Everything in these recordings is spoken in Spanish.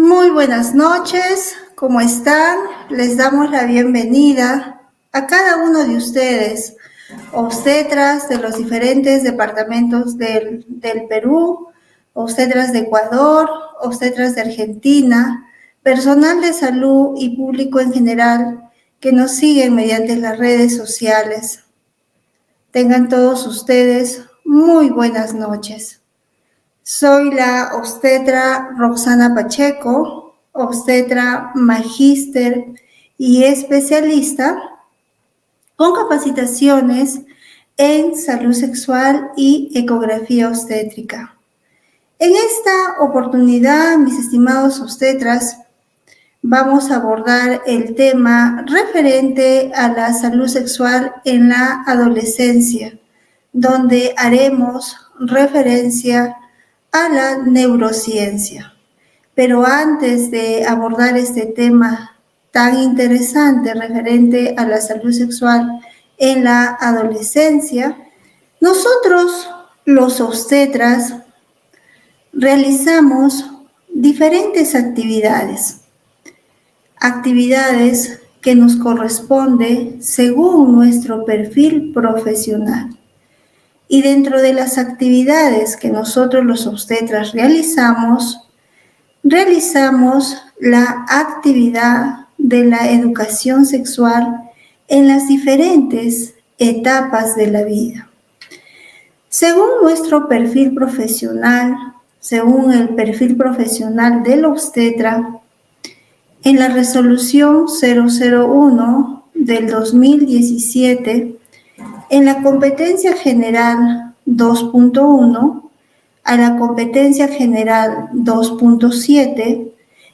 Muy buenas noches, ¿cómo están? Les damos la bienvenida a cada uno de ustedes, obstetras de los diferentes departamentos del Perú, obstetras de Ecuador, obstetras de Argentina, personal de salud y público en general que nos siguen mediante las redes sociales. Tengan todos ustedes muy buenas noches. Soy la obstetra Roxana Pacheco, obstetra magíster y especialista con capacitaciones en salud sexual y ecografía obstétrica. En esta oportunidad, mis estimados obstetras, vamos a abordar el tema referente a la salud sexual en la adolescencia, donde haremos referencia a la neurociencia. Pero antes de abordar este tema tan interesante referente a la salud sexual en la adolescencia, nosotros, los obstetras, realizamos diferentes actividades que nos corresponde según nuestro perfil profesional. Y dentro de las actividades que nosotros los obstetras realizamos la actividad de la educación sexual en las diferentes etapas de la vida. Según nuestro perfil profesional, según el perfil profesional del obstetra, en la resolución 001 del 2017, en la competencia general 2.1, a la competencia general 2.7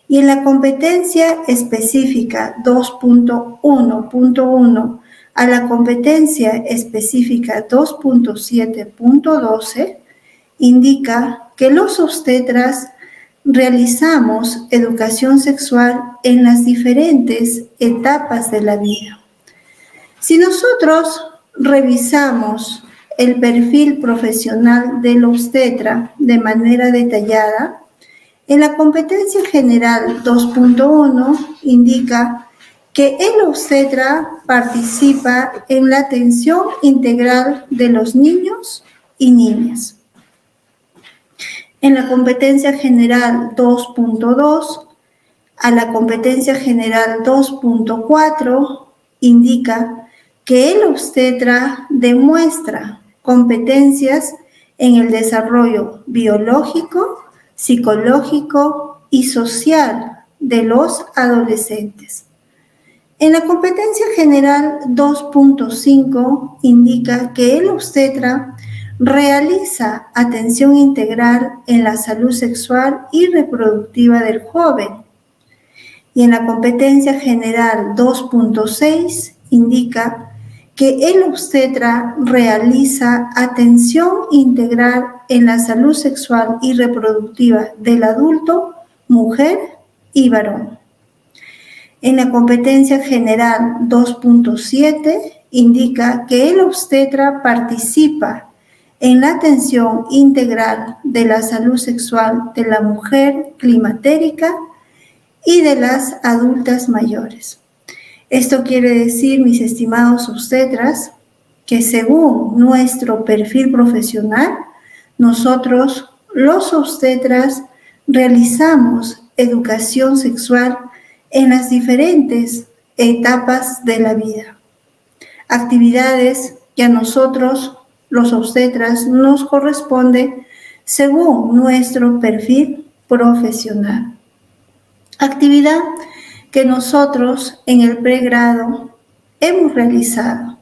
y en la competencia específica 2.1.1 a la competencia específica 2.7.12, indica que los obstetras realizamos educación sexual en las diferentes etapas de la vida. Si nosotros revisamos el perfil profesional del obstetra de manera detallada, en la competencia general 2.1 indica que el obstetra participa en la atención integral de los niños y niñas. En la competencia general 2.2 a la competencia general 2.4 indica que el obstetra demuestra competencias en el desarrollo biológico, psicológico y social de los adolescentes. En la competencia general 2.5 indica que el obstetra realiza atención integral en la salud sexual y reproductiva del joven. Y en la competencia general 2.6 indica que el obstetra realiza atención integral en la salud sexual y reproductiva del adulto, mujer y varón. En la competencia general 2.7 indica que el obstetra participa en la atención integral de la salud sexual de la mujer climatérica y de las adultas mayores. Esto quiere decir, mis estimados obstetras, que según nuestro perfil profesional, nosotros, los obstetras, realizamos educación sexual en las diferentes etapas de la vida. Actividades que a nosotros, los obstetras, nos corresponde según nuestro perfil profesional. Actividad que nosotros en el pregrado hemos realizado.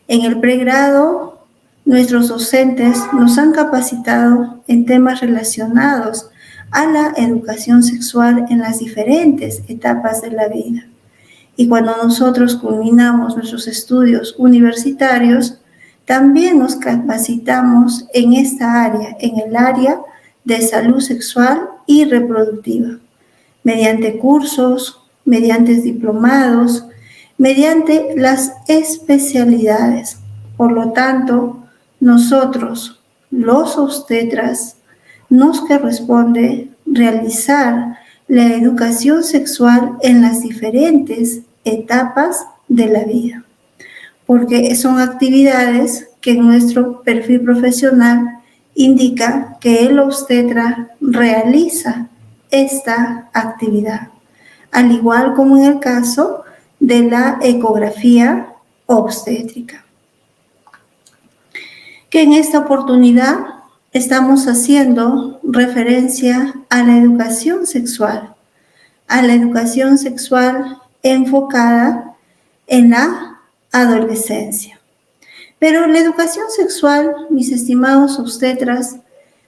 En el pregrado, nuestros docentes nos han capacitado en temas relacionados a la educación sexual en las diferentes etapas de la vida. Y cuando nosotros culminamos nuestros estudios universitarios, también nos capacitamos en esta área, en el área de salud sexual y reproductiva, mediante cursos, mediante diplomados, mediante las especialidades. Por lo tanto, nosotros, los obstetras, nos corresponde realizar la educación sexual en las diferentes etapas de la vida, porque son actividades que en nuestro perfil profesional indica que el obstetra realiza esta actividad, al igual como en el caso de la ecografía obstétrica. Que en esta oportunidad estamos haciendo referencia a la educación sexual enfocada en la adolescencia. Pero la educación sexual, mis estimados obstetras,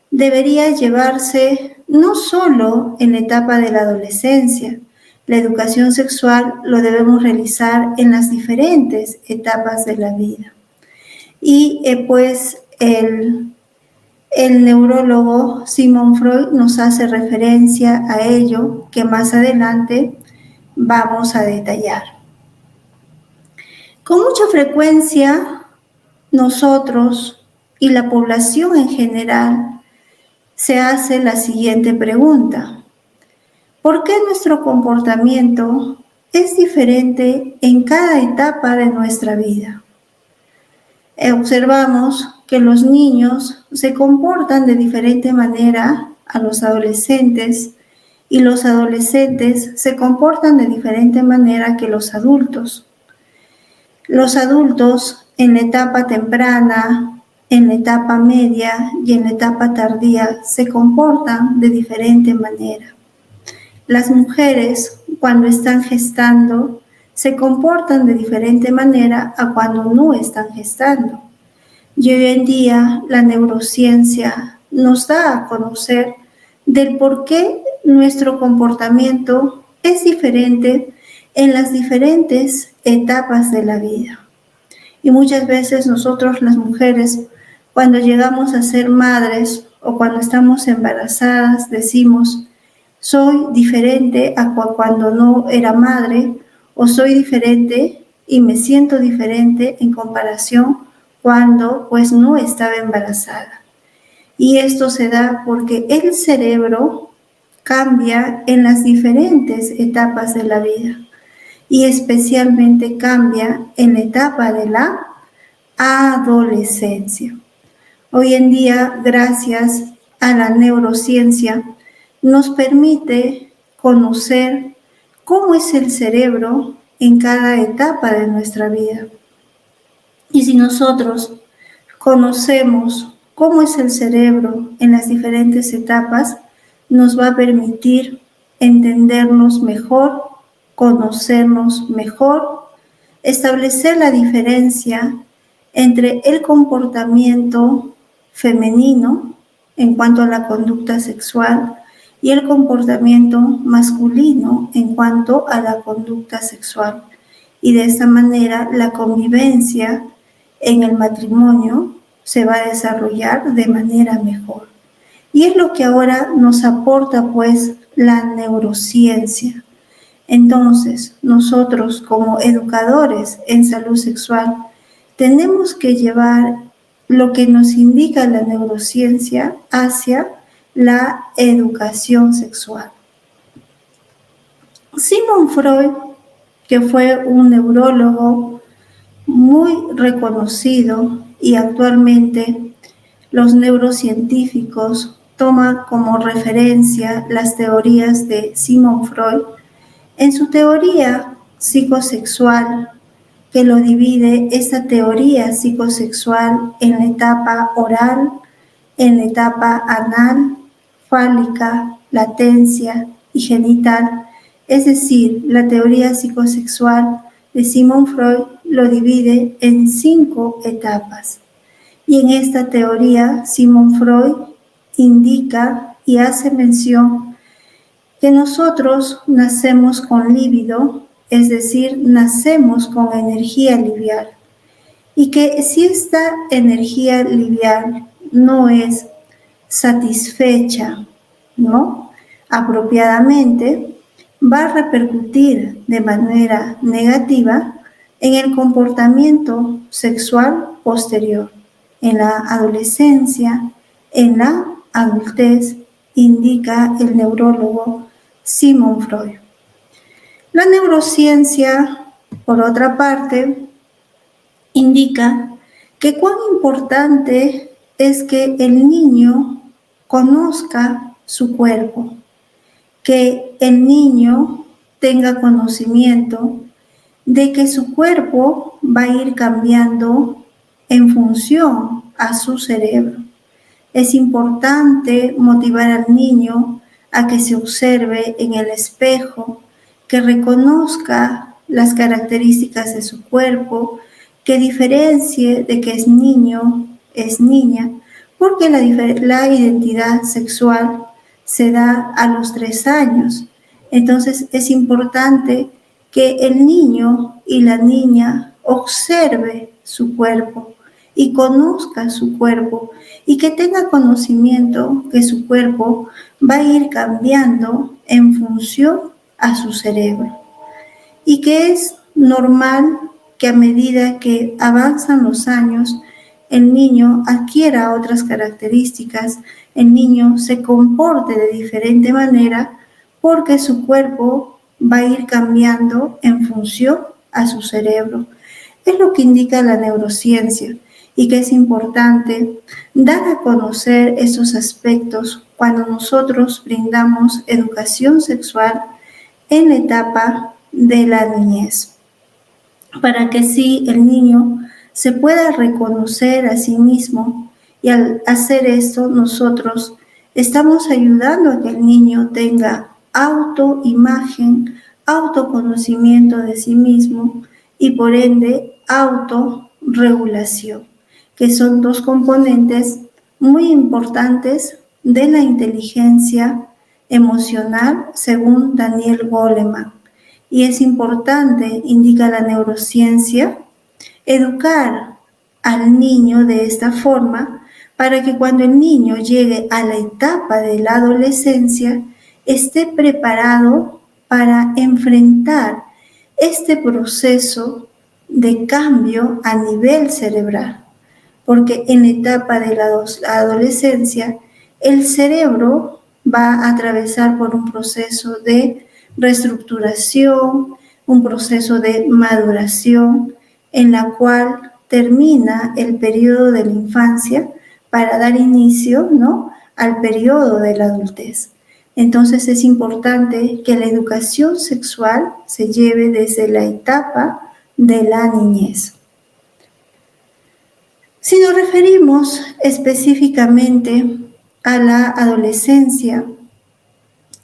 debería llevarse no solo en la etapa de la adolescencia. La educación sexual lo debemos realizar en las diferentes etapas de la vida. Y pues el neurólogo Sigmund Freud nos hace referencia a ello, que más adelante vamos a detallar. Con mucha frecuencia, nosotros y la población en general se hace la siguiente pregunta: ¿por qué nuestro comportamiento es diferente en cada etapa de nuestra vida? Observamos que los niños se comportan de diferente manera a los adolescentes y los adolescentes se comportan de diferente manera que los adultos. Los adultos en la etapa temprana, en la etapa media y en la etapa tardía se comportan de diferente manera. Las mujeres, cuando están gestando, se comportan de diferente manera a cuando no están gestando. Y hoy en día la neurociencia nos da a conocer del por qué nuestro comportamiento es diferente en las diferentes etapas de la vida. Y muchas veces nosotros las mujeres, cuando llegamos a ser madres o cuando estamos embarazadas, decimos: soy diferente a cuando no era madre, o soy diferente y me siento diferente en comparación cuando pues no estaba embarazada. Y esto se da porque el cerebro cambia en las diferentes etapas de la vida y especialmente cambia en la etapa de la adolescencia. Hoy en día, gracias a la neurociencia, nos permite conocer cómo es el cerebro en cada etapa de nuestra vida. Y si nosotros conocemos cómo es el cerebro en las diferentes etapas, nos va a permitir entendernos mejor, conocernos mejor, establecer la diferencia entre el comportamiento femenino en cuanto a la conducta sexual y el comportamiento masculino en cuanto a la conducta sexual. Y de esta manera la convivencia en el matrimonio se va a desarrollar de manera mejor. Y es lo que ahora nos aporta pues la neurociencia. Entonces, nosotros como educadores en salud sexual tenemos que llevar lo que nos indica la neurociencia hacia la educación sexual. Sigmund Freud, que fue un neurólogo muy reconocido y actualmente los neurocientíficos toman como referencia las teorías de Sigmund Freud, en su teoría psicosexual, que lo divide esta teoría psicosexual en la etapa oral, en la etapa anal, fálica, latencia y genital. Es decir, la teoría psicosexual de Sigmund Freud lo divide en 5 etapas. Y en esta teoría, Sigmund Freud indica y hace mención que nosotros nacemos con líbido, es decir, nacemos con energía libial, y que si esta energía libial no es satisfecha, ¿no?, apropiadamente, va a repercutir de manera negativa en el comportamiento sexual posterior, en la adolescencia, en la adultez, indica el neurólogo Sigmund Freud. La neurociencia, por otra parte, indica que cuán importante es que el niño conozca su cuerpo, que el niño tenga conocimiento de que su cuerpo va a ir cambiando en función a su cerebro. Es importante motivar al niño a que se observe en el espejo, que reconozca las características de su cuerpo, que diferencie de que es niño, es niña, porque la identidad sexual se da a los 3 años. Entonces es importante que el niño y la niña observe su cuerpo y conozca su cuerpo y que tenga conocimiento que su cuerpo va a ir cambiando en función a su cerebro y que es normal que a medida que avanzan los años el niño adquiera otras características, el niño se comporte de diferente manera porque su cuerpo va a ir cambiando en función a su cerebro. Es lo que indica la neurociencia y que es importante dar a conocer esos aspectos cuando nosotros brindamos educación sexual en la etapa de la niñez, para que sí el niño se pueda reconocer a sí mismo y al hacer esto nosotros estamos ayudando a que el niño tenga autoimagen, autoconocimiento de sí mismo y por ende autorregulación, que son 2 componentes muy importantes de la inteligencia emocional según Daniel Goleman. Y es importante, indica la neurociencia, educar al niño de esta forma para que cuando el niño llegue a la etapa de la adolescencia esté preparado para enfrentar este proceso de cambio a nivel cerebral. Porque en la etapa de la adolescencia el cerebro va a atravesar por un proceso de reestructuración, un proceso de maduración en la cual termina el periodo de la infancia para dar inicio, ¿no?, al periodo de la adultez. Entonces es importante que la educación sexual se lleve desde la etapa de la niñez. Si nos referimos específicamente a la adolescencia,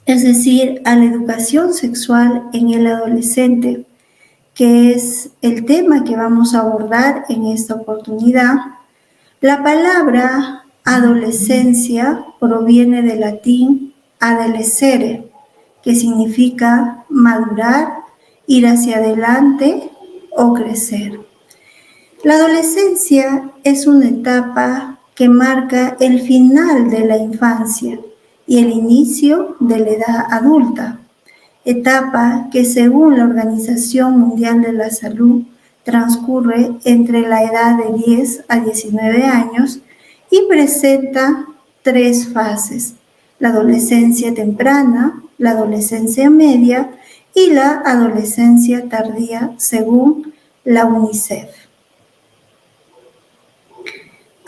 es decir, a la educación sexual en el adolescente, que es el tema que vamos a abordar en esta oportunidad, la palabra adolescencia proviene del latín adolescere, que significa madurar, ir hacia adelante o crecer. La adolescencia es una etapa que marca el final de la infancia y el inicio de la edad adulta, etapa que según la Organización Mundial de la Salud transcurre entre la edad de 10 a 19 años y presenta 3 fases: la adolescencia temprana, la adolescencia media y la adolescencia tardía según la UNICEF.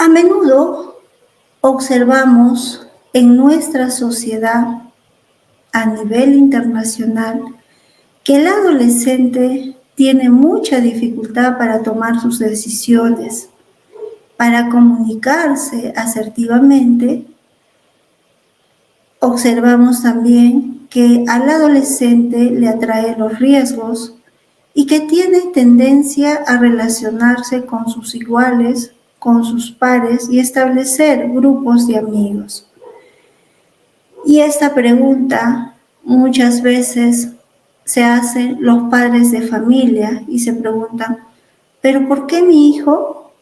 A menudo observamos en nuestra sociedad a nivel internacional que el adolescente tiene mucha dificultad para tomar sus decisiones, para comunicarse asertivamente. Observamos también que al adolescente le atrae los riesgos y que tiene tendencia a relacionarse con sus iguales, con sus pares y establecer grupos de amigos. Y esta pregunta muchas veces se hacen los padres de familia y se preguntan, ¿pero por qué mi hijo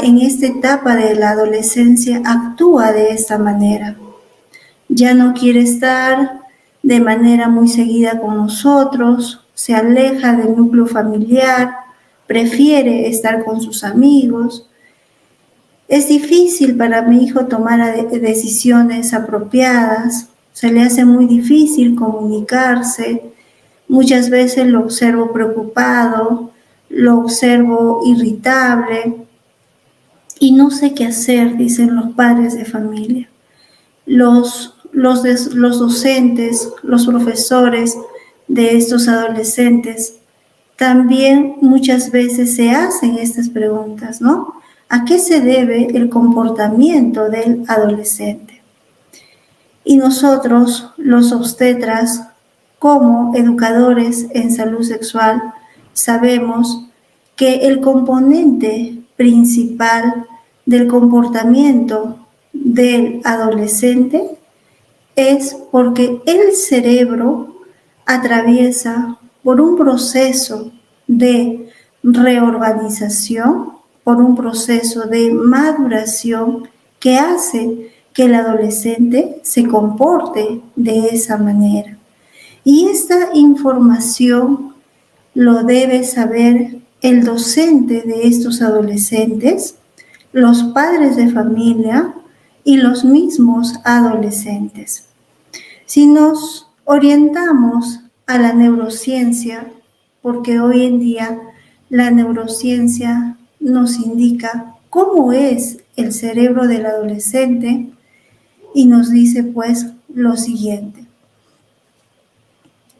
en esta etapa de la adolescencia actúa de esta manera? Ya no quiere estar de manera muy seguida con nosotros, se aleja del núcleo familiar, prefiere estar con sus amigos. Es difícil para mi hijo tomar decisiones apropiadas. Se le hace muy difícil comunicarse. Muchas veces lo observo preocupado, lo observo irritable y no sé qué hacer, dicen los padres de familia. Los docentes, los profesores de estos adolescentes también muchas veces se hacen estas preguntas, ¿no? ¿A qué se debe el comportamiento del adolescente? Y nosotros, los obstetras, como educadores en salud sexual, sabemos que el componente principal del comportamiento del adolescente es porque el cerebro atraviesa por un proceso de reorganización, por un proceso de maduración que hace que el adolescente se comporte de esa manera. Y esta información lo debe saber el docente de estos adolescentes, los padres de familia y los mismos adolescentes. Si nos orientamos a la neurociencia, porque hoy en día la neurociencia nos indica cómo es el cerebro del adolescente y nos dice pues lo siguiente.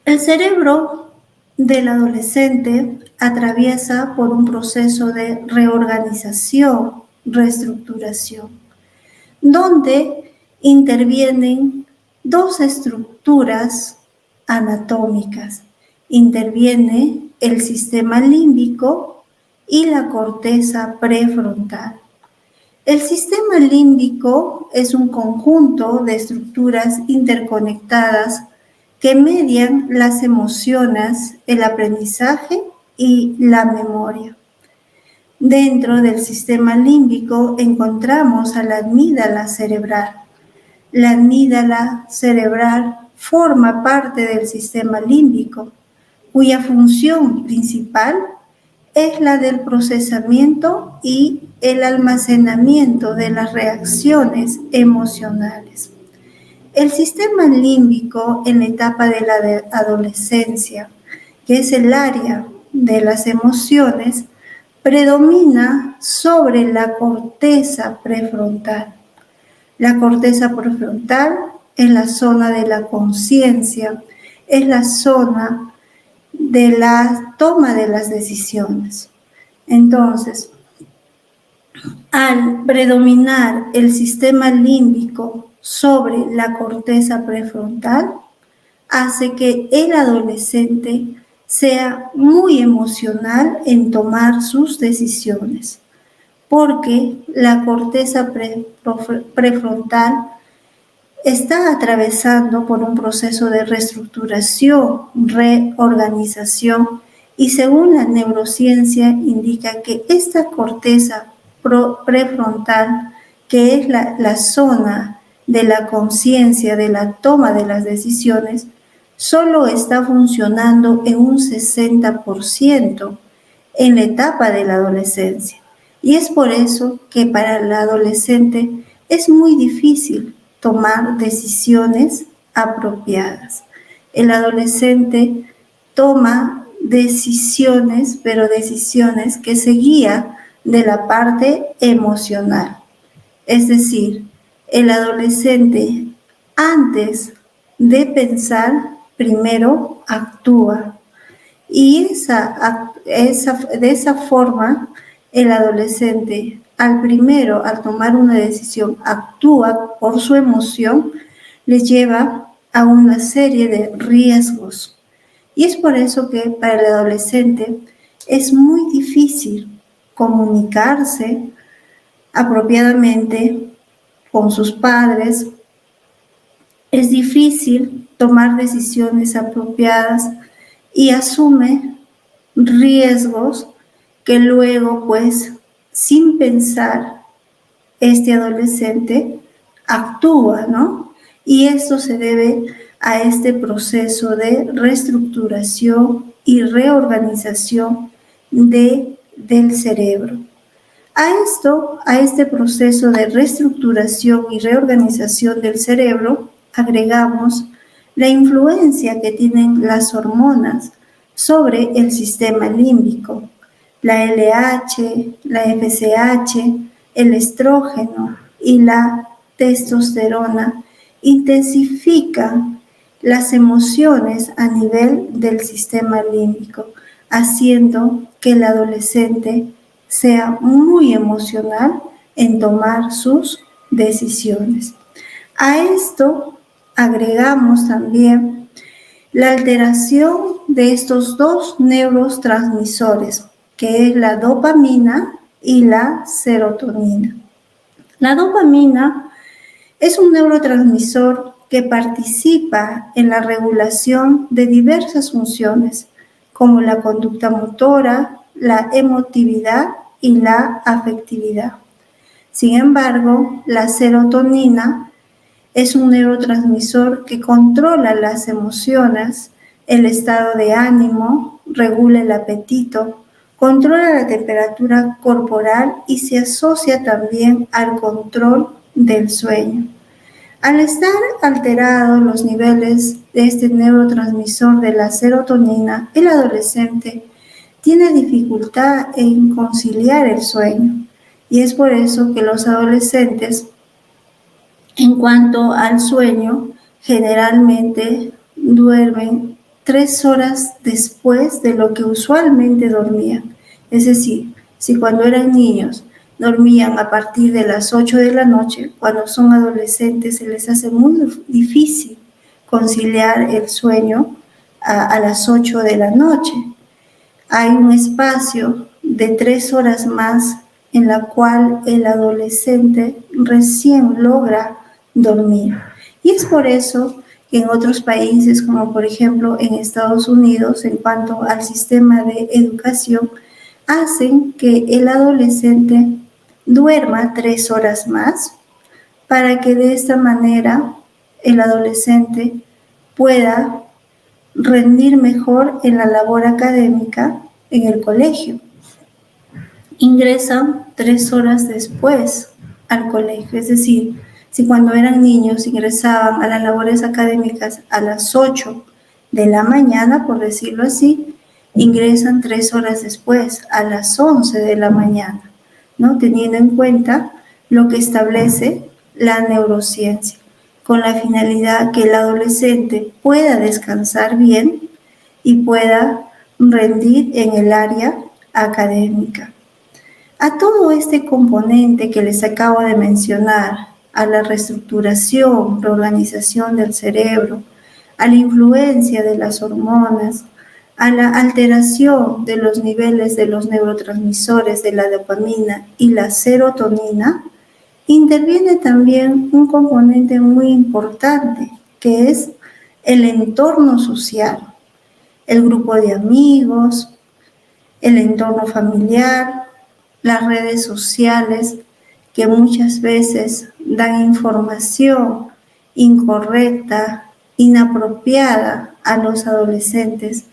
El cerebro del adolescente atraviesa por un proceso de reorganización, reestructuración, donde intervienen dos estructuras anatómicas. Interviene el sistema límbico y la corteza prefrontal. El sistema límbico es un conjunto de estructuras interconectadas que median las emociones, el aprendizaje y la memoria. Dentro del sistema límbico encontramos a la amígdala cerebral. La amígdala cerebral forma parte del sistema límbico, cuya función principal es la del procesamiento y el almacenamiento de las reacciones emocionales. El sistema límbico en la etapa de la adolescencia, que es el área de las emociones, predomina sobre la corteza prefrontal. La corteza prefrontal es la zona de la conciencia, es la zona de la toma de las decisiones. Entonces, al predominar el sistema límbico sobre la corteza prefrontal, hace que el adolescente sea muy emocional en tomar sus decisiones, porque la corteza prefrontal está atravesando por un proceso de reestructuración, reorganización, y según la neurociencia indica que esta corteza prefrontal, que es la zona de la conciencia, de la toma de las decisiones, solo está funcionando en un 60% en la etapa de la adolescencia. Y es por eso que para el adolescente es muy difícil tomar decisiones apropiadas. El adolescente toma decisiones, pero decisiones que se guían de la parte emocional. Es decir, el adolescente antes de pensar, primero actúa. Y de esa forma, el adolescente al tomar una decisión, actúa por su emoción, le lleva a una serie de riesgos. Y es por eso que para el adolescente es muy difícil comunicarse apropiadamente con sus padres, es difícil tomar decisiones apropiadas y asume riesgos que luego, pues, sin pensar, este adolescente actúa, ¿no? Y esto se debe a este proceso de reestructuración y reorganización del cerebro. A este proceso de reestructuración y reorganización del cerebro agregamos la influencia que tienen las hormonas sobre el sistema límbico. La LH, la FSH, el estrógeno y la testosterona intensifican las emociones a nivel del sistema límbico, haciendo que el adolescente sea muy emocional en tomar sus decisiones. A esto agregamos también la alteración de estos dos neurotransmisores, que es la dopamina y la serotonina. La dopamina es un neurotransmisor que participa en la regulación de diversas funciones, como la conducta motora, la emotividad y la afectividad. Sin embargo, la serotonina es un neurotransmisor que controla las emociones, el estado de ánimo, regula el apetito, controla la temperatura corporal y se asocia también al control del sueño. Al estar alterados los niveles de este neurotransmisor de la serotonina, el adolescente tiene dificultad en conciliar el sueño. Y es por eso que los adolescentes, en cuanto al sueño, generalmente duermen 3 horas después de lo que usualmente dormían. Es decir, si cuando eran niños dormían a partir de las 8 de la noche, cuando son adolescentes se les hace muy difícil conciliar el sueño a las 8 de la noche. Hay un espacio de 3 horas más en la cual el adolescente recién logra dormir. Y es por eso que en otros países, como por ejemplo en Estados Unidos, en cuanto al sistema de educación, hacen que el adolescente duerma 3 horas más para que de esta manera el adolescente pueda rendir mejor en la labor académica en el colegio. Ingresan 3 horas después al colegio, es decir, si cuando eran niños ingresaban a las labores académicas a las 8 de la mañana, por decirlo así, ingresan 3 horas después, a las 11 de la mañana, ¿no? Teniendo en cuenta lo que establece la neurociencia, con la finalidad que el adolescente pueda descansar bien y pueda rendir en el área académica. A todo este componente que les acabo de mencionar, a la reestructuración, reorganización del cerebro, a la influencia de las hormonas, a la alteración de los niveles de los neurotransmisores de la dopamina y la serotonina, interviene también un componente muy importante, que es el entorno social, el grupo de amigos, el entorno familiar, las redes sociales, que muchas veces dan información incorrecta, inapropiada a los adolescentes